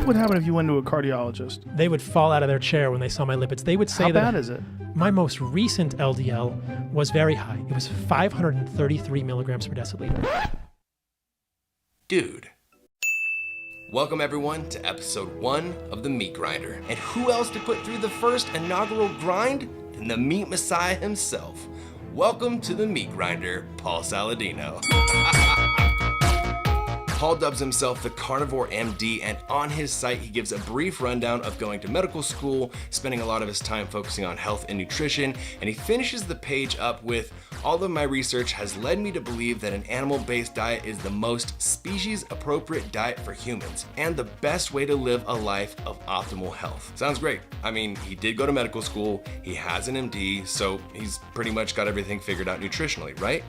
What would happen if you went to a cardiologist? They would fall out of their chair when they saw my lipids. They would say How that bad is it? my most recent LDL was very high. It was 533 milligrams per deciliter. Dude. Welcome everyone to episode 1 of The Meat Grinder. And who else to put through the first inaugural grind than the meat messiah himself? Welcome to The Meat Grinder, Paul Saladino. Paul dubs himself the Carnivore MD, and on his site he gives a brief rundown of going to medical school, spending a lot of his time focusing on health and nutrition, and he finishes the page up with, "All of my research has led me to believe that an animal-based diet is the most species-appropriate diet for humans, and the best way to live a life of optimal health." Sounds great. I mean, he did go to medical school, he has an MD, so he's pretty much got everything figured out nutritionally, right?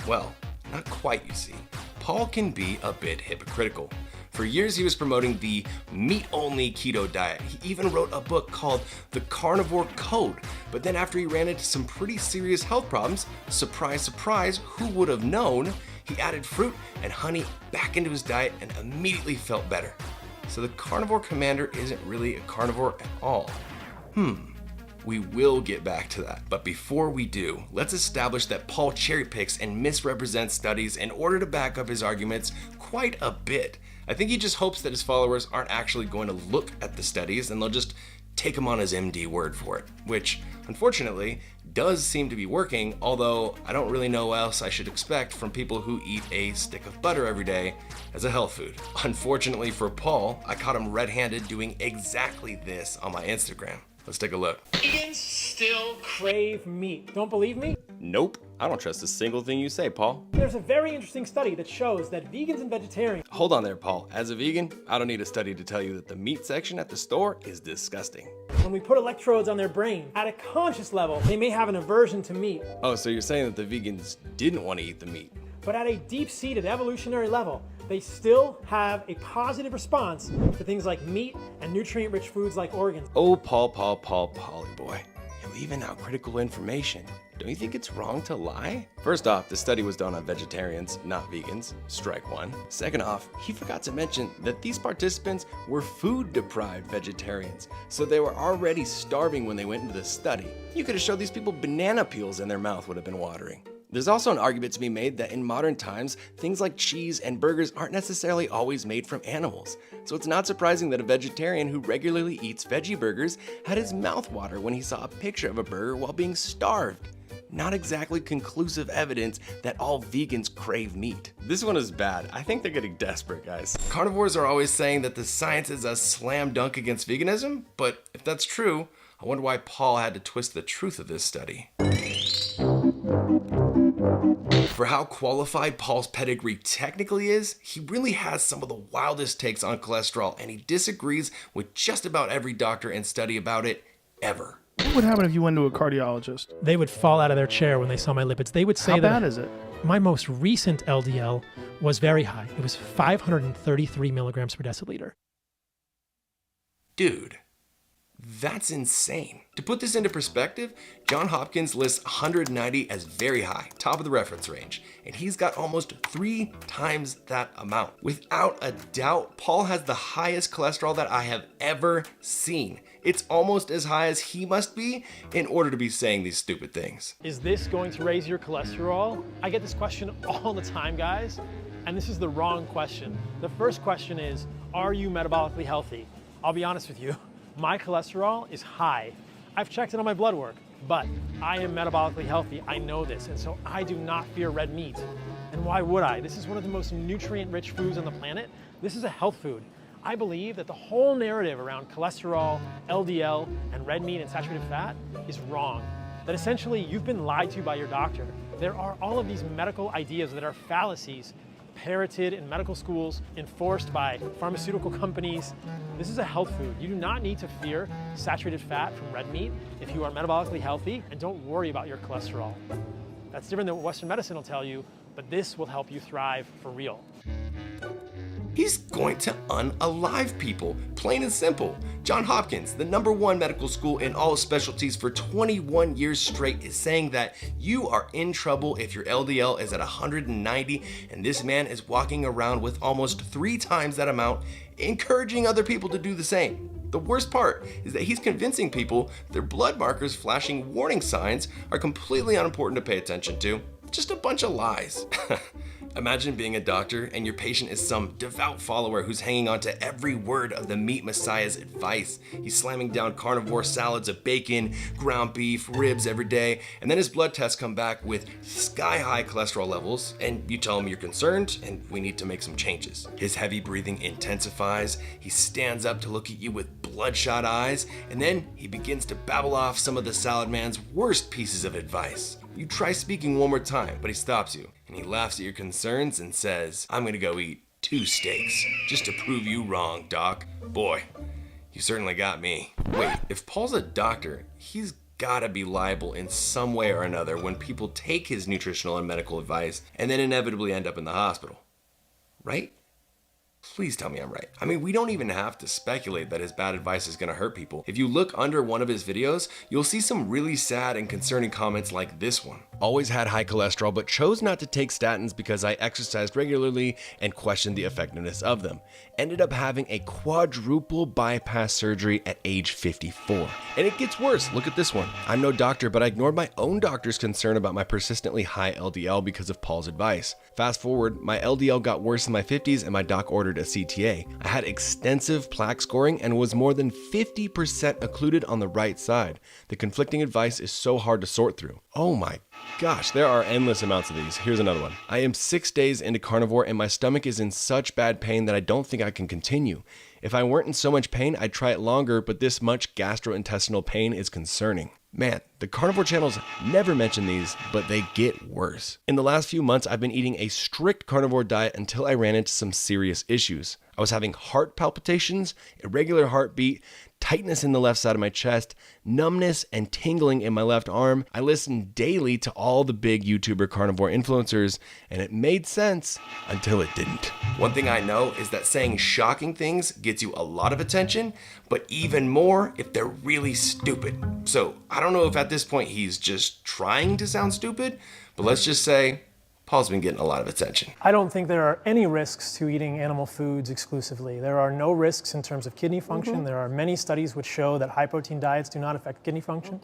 Well, not quite, you see. Paul can be a bit hypocritical. For years he was promoting the meat-only keto diet. He even wrote a book called The Carnivore Code. But then after he ran into some pretty serious health problems, surprise, surprise, who would have known, he added fruit and honey back into his diet and immediately felt better. So the carnivore commander isn't really a carnivore at all. We will get back to that. But before we do, let's establish that Paul cherry picks and misrepresents studies in order to back up his arguments quite a bit. I think he just hopes that his followers aren't actually going to look at the studies and they'll just take him on his MD word for it, which unfortunately does seem to be working, although I don't really know what else I should expect from people who eat a stick of butter every day as a health food. Unfortunately for Paul, I caught him red-handed doing exactly this on my Instagram. Let's take a look. Vegans still crave meat. Don't believe me? Nope, I don't trust a single thing you say, Paul. There's a very interesting study that shows that vegans and vegetarians... Hold on there, Paul. As a vegan, I don't need a study to tell you that the meat section at the store is disgusting. When we put electrodes on their brain, at a conscious level, they may have an aversion to meat. Oh, so you're saying that the vegans didn't want to eat the meat? But at a deep-seated evolutionary level, they still have a positive response to things like meat and nutrient-rich foods like organs. Oh, Polly boy. You're leaving out critical information. Don't you think it's wrong to lie? First off, the study was done on vegetarians, not vegans. Strike one. Second off, he forgot to mention that these participants were food-deprived vegetarians, so they were already starving when they went into the study. You could have showed these people banana peels and their mouth would have been watering. There's also an argument to be made that in modern times, things like cheese and burgers aren't necessarily always made from animals. So it's not surprising that a vegetarian who regularly eats veggie burgers had his mouth water when he saw a picture of a burger while being starved. Not exactly conclusive evidence that all vegans crave meat. This one is bad. I think they're getting desperate, guys. Carnivores are always saying that the science is a slam dunk against veganism, but if that's true, I wonder why Paul had to twist the truth of this study. For how qualified Paul's pedigree technically is, he really has some of the wildest takes on cholesterol, and he disagrees with just about every doctor and study about it ever. What would happen if you went to a cardiologist? They would fall out of their chair when they saw my lipids. They would say How that bad is it? my most recent LDL was very high. It was 533 milligrams per deciliter. Dude, that's insane. To put this into perspective, Johns Hopkins lists 190 as very high, top of the reference range, and he's got almost 3 times that amount. Without a doubt, Paul has the highest cholesterol that I have ever seen. It's almost as high as he must be in order to be saying these stupid things. Is this going to raise your cholesterol? I get this question all the time, guys, and this is the wrong question. The first question is, are you metabolically healthy? I'll be honest with you. My cholesterol is high. I've checked it on my blood work, but I am metabolically healthy. I know this, and so I do not fear red meat. And why would I? This is one of the most nutrient-rich foods on the planet. This is a health food. I believe that the whole narrative around cholesterol, LDL, and red meat and saturated fat is wrong. That essentially you've been lied to by your doctor. There are all of these medical ideas that are fallacies, parroted in medical schools, enforced by pharmaceutical companies. This is a health food. You do not need to fear saturated fat from red meat if you are metabolically healthy, and don't worry about your cholesterol. That's different than what Western medicine will tell you, but this will help you thrive for real. He's going to unalive people, plain and simple. Johns Hopkins, the #1 medical school in all specialties for 21 years straight, is saying that you are in trouble if your LDL is at 190, and this man is walking around with almost 3 times that amount, encouraging other people to do the same. The worst part is that he's convincing people their blood markers flashing warning signs are completely unimportant to pay attention to. Just a bunch of lies. Imagine being a doctor and your patient is some devout follower who's hanging on to every word of the meat messiah's advice. He's slamming down carnivore salads of bacon, ground beef, ribs every day, and then his blood tests come back with sky-high cholesterol levels, and you tell him you're concerned and we need to make some changes. His heavy breathing intensifies, he stands up to look at you with bloodshot eyes, and then he begins to babble off some of the salad man's worst pieces of advice. You try speaking one more time, but he stops you, and he laughs at your concerns and says, "I'm gonna go eat 2 steaks, just to prove you wrong, doc." Boy, you certainly got me. Wait, if Paul's a doctor, he's gotta be liable in some way or another when people take his nutritional and medical advice and then inevitably end up in the hospital. Right? Please tell me I'm right. I mean, we don't even have to speculate that his bad advice is gonna hurt people. If you look under one of his videos, you'll see some really sad and concerning comments like this one. "Always had high cholesterol, but chose not to take statins because I exercised regularly and questioned the effectiveness of them. Ended up having a quadruple bypass surgery at age 54. And it gets worse. Look at this one. I'm no doctor, but I ignored my own doctor's concern about my persistently high LDL because of Paul's advice. Fast forward, my LDL got worse in my 50s and my doc ordered a CTA. I had extensive plaque scoring and was more than 50% occluded on the right side. The conflicting advice is so hard to sort through." Oh my gosh, there are endless amounts of these. Here's another one. "I am 6 days into carnivore and my stomach is in such bad pain that I don't think I can continue. If I weren't in so much pain, I'd try it longer, but this much gastrointestinal pain is concerning." Man, the carnivore channels never mention these, but they get worse. "In the last few months, I've been eating a strict carnivore diet until I ran into some serious issues. I was having heart palpitations, irregular heartbeat, tightness in the left side of my chest, numbness and tingling in my left arm. I listened daily to all the big YouTuber carnivore influencers, and it made sense until it didn't." One thing I know is that saying shocking things gets you a lot of attention, but even more if they're really stupid. So I don't know if at this point he's just trying to sound stupid, but let's just say Paul's been getting a lot of attention. I don't think there are any risks to eating animal foods exclusively. There are no risks in terms of kidney function. There are many studies which show that high-protein diets do not affect kidney function.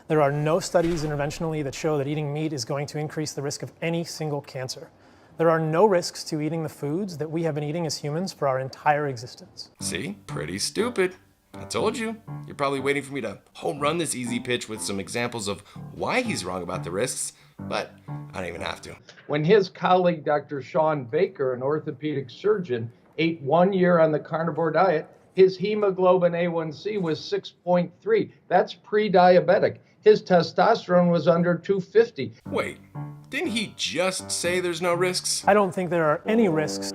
There are no studies interventionally that show that eating meat is going to increase the risk of any single cancer. There are no risks to eating the foods that we have been eating as humans for our entire existence. See? Pretty stupid. I told you. You're probably waiting for me to home run this easy pitch with some examples of why he's wrong about the risks, but I don't even have to. When his colleague, Dr. Sean Baker, an orthopedic surgeon, ate 1 year on the carnivore diet, his hemoglobin A1C was 6.3. That's pre-diabetic. His testosterone was under 250. Wait, didn't he just say there's no risks? I don't think there are any risks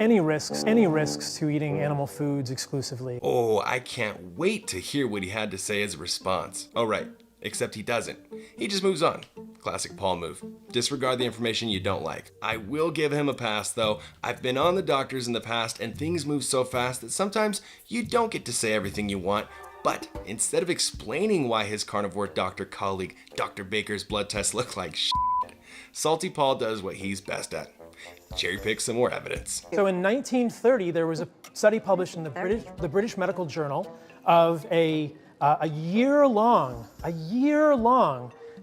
to eating animal foods exclusively. Oh, I can't wait to hear what he had to say as a response. Oh, right. Except he doesn't. He just moves on. Classic Paul move. Disregard the information you don't like. I will give him a pass though. I've been on the doctors in the past and things move so fast that sometimes you don't get to say everything you want. But instead of explaining why his carnivore doctor colleague, Dr. Baker's blood tests look like shit, Salty Paul does what he's best at. Cherry pick some more evidence. So in 1930, there was a study published in the British Medical Journal of a year-long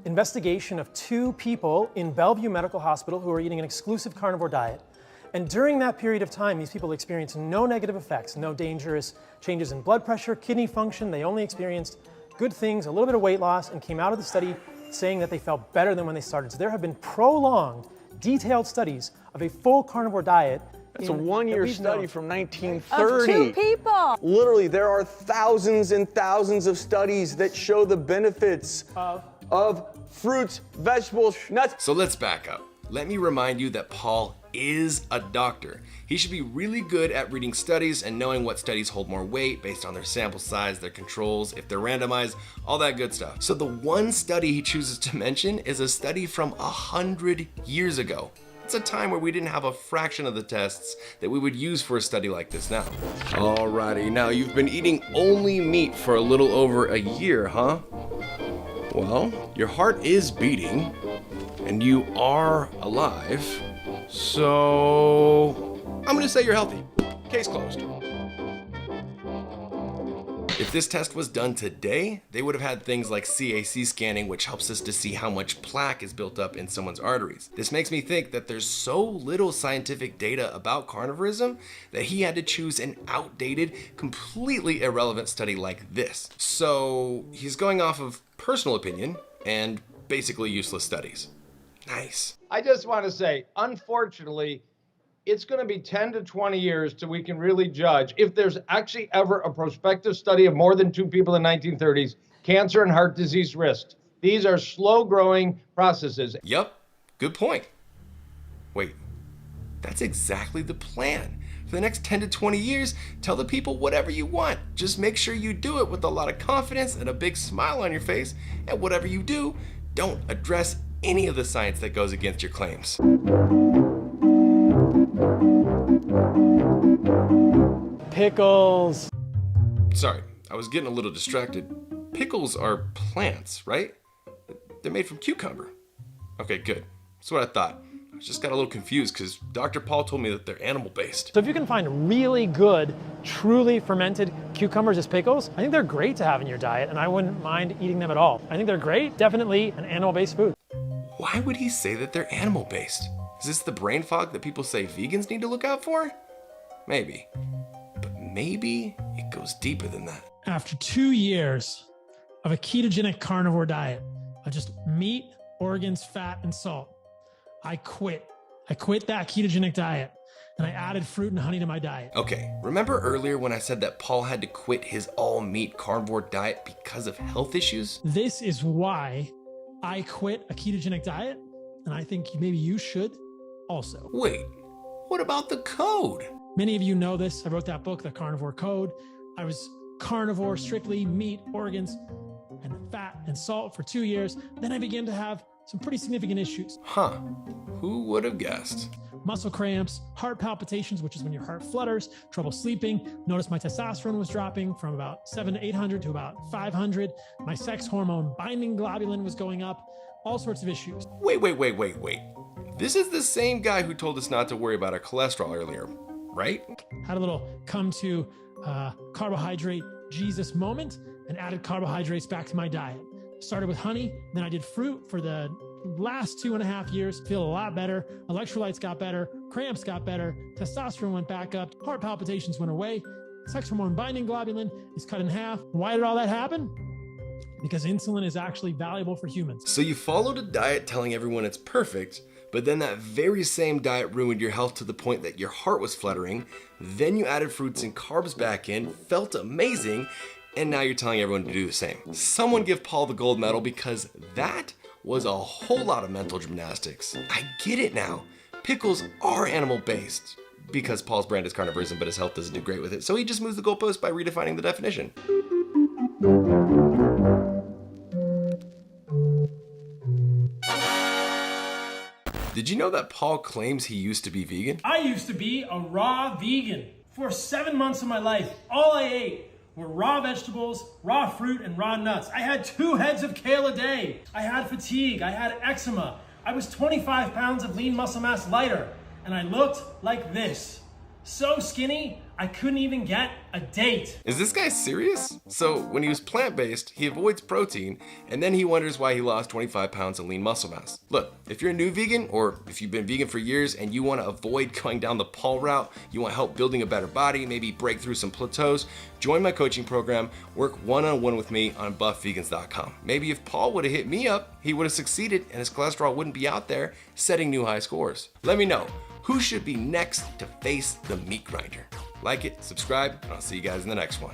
investigation of 2 people in Bellevue Medical Hospital who were eating an exclusive carnivore diet. And during that period of time, these people experienced no negative effects, no dangerous changes in blood pressure, kidney function. They only experienced good things, a little bit of weight loss, and came out of the study saying that they felt better than when they started. So there have been prolonged, detailed studies of a full carnivore diet. It's a 1-year study from 1930. Of 2 people. Literally, there are thousands and thousands of studies that show the benefits of fruits, vegetables, nuts. So let's back up. Let me remind you that Paul is a doctor. He should be really good at reading studies and knowing what studies hold more weight based on their sample size, their controls, if they're randomized, all that good stuff. So the one study he chooses to mention is a study from 100 years ago. That's a time where we didn't have a fraction of the tests that we would use for a study like this now. Alrighty, now you've been eating only meat for a little over a year, huh? Well, your heart is beating, and you are alive, so I'm gonna say you're healthy. Case closed. If this test was done today, they would have had things like CAC scanning, which helps us to see how much plaque is built up in someone's arteries. This makes me think that there's so little scientific data about carnivorism that he had to choose an outdated, completely irrelevant study like this. So he's going off of personal opinion and basically useless studies. Nice. I just want to say, unfortunately, it's going to be 10 to 20 years till we can really judge if there's actually ever a prospective study of more than 2 people in the 1930s, cancer and heart disease risks. These are slow growing processes. Yep, good point. Wait, that's exactly the plan. For the next 10 to 20 years, tell the people whatever you want. Just make sure you do it with a lot of confidence and a big smile on your face. And whatever you do, don't address any of the science that goes against your claims. Pickles. Sorry, I was getting a little distracted. Pickles are plants, right? They're made from cucumber. Okay, good. That's what I thought. I just got a little confused because Dr. Paul told me that they're animal-based. So if you can find really good, truly fermented cucumbers as pickles, I think they're great to have in your diet, and I wouldn't mind eating them at all. I think they're great, definitely an animal-based food. Why would he say that they're animal-based? Is this the brain fog that people say vegans need to look out for? Maybe. But maybe it goes deeper than that. After 2 years of a ketogenic carnivore diet of just meat, organs, fat, and salt, I quit. I quit that ketogenic diet and I added fruit and honey to my diet. Okay, remember earlier when I said that Paul had to quit his all-meat carnivore diet because of health issues? This is why I quit a ketogenic diet, and I think maybe you should also. Wait, what about the code? Many of you know this. I wrote that book, The Carnivore Code. I was carnivore, strictly meat, organs, and fat and salt for 2 years. Then I began to have some pretty significant issues. Huh, who would have guessed? Muscle cramps, heart palpitations, which is when your heart flutters, trouble sleeping. Notice my testosterone was dropping from about 700 to 800 to about 500. My sex hormone binding globulin was going up, all sorts of issues. Wait. This is the same guy who told us not to worry about our cholesterol earlier, right? Had a little come to carbohydrate Jesus moment and added carbohydrates back to my diet. Started with honey, then I did fruit for the last 2.5 years. Feel a lot better. Electrolytes got better. Cramps got better. Testosterone went back up. Heart palpitations went away. Sex hormone binding globulin is cut in half. Why did all that happen? Because insulin is actually valuable for humans. So you followed a diet telling everyone it's perfect, but then that very same diet ruined your health to the point that your heart was fluttering. Then you added fruits and carbs back in, felt amazing, and now you're telling everyone to do the same. Someone give Paul the gold medal, because that was a whole lot of mental gymnastics. I get it now. Pickles are animal-based because Paul's brand is carnivorism, but his health doesn't do great with it. So he just moves the goalpost by redefining the definition. Did you know that Paul claims he used to be vegan? I used to be a raw vegan. For 7 months of my life, all I ate were raw vegetables, raw fruit, and raw nuts. I had 2 heads of kale a day. I had fatigue, I had eczema. I was 25 pounds of lean muscle mass lighter, and I looked like this. So skinny, I couldn't even get a date. Is this guy serious? So when he was plant-based, he avoids protein, and then he wonders why he lost 25 pounds of lean muscle mass. Look, if you're a new vegan, or if you've been vegan for years and you want to avoid going down the Paul route, you want help building a better body, maybe break through some plateaus, join my coaching program, work one-on-one with me on buffvegans.com. Maybe if Paul would have hit me up, he would have succeeded and his cholesterol wouldn't be out there setting new high scores. Let me know. Who should be next to face the meat grinder? Like it, subscribe, and I'll see you guys in the next one.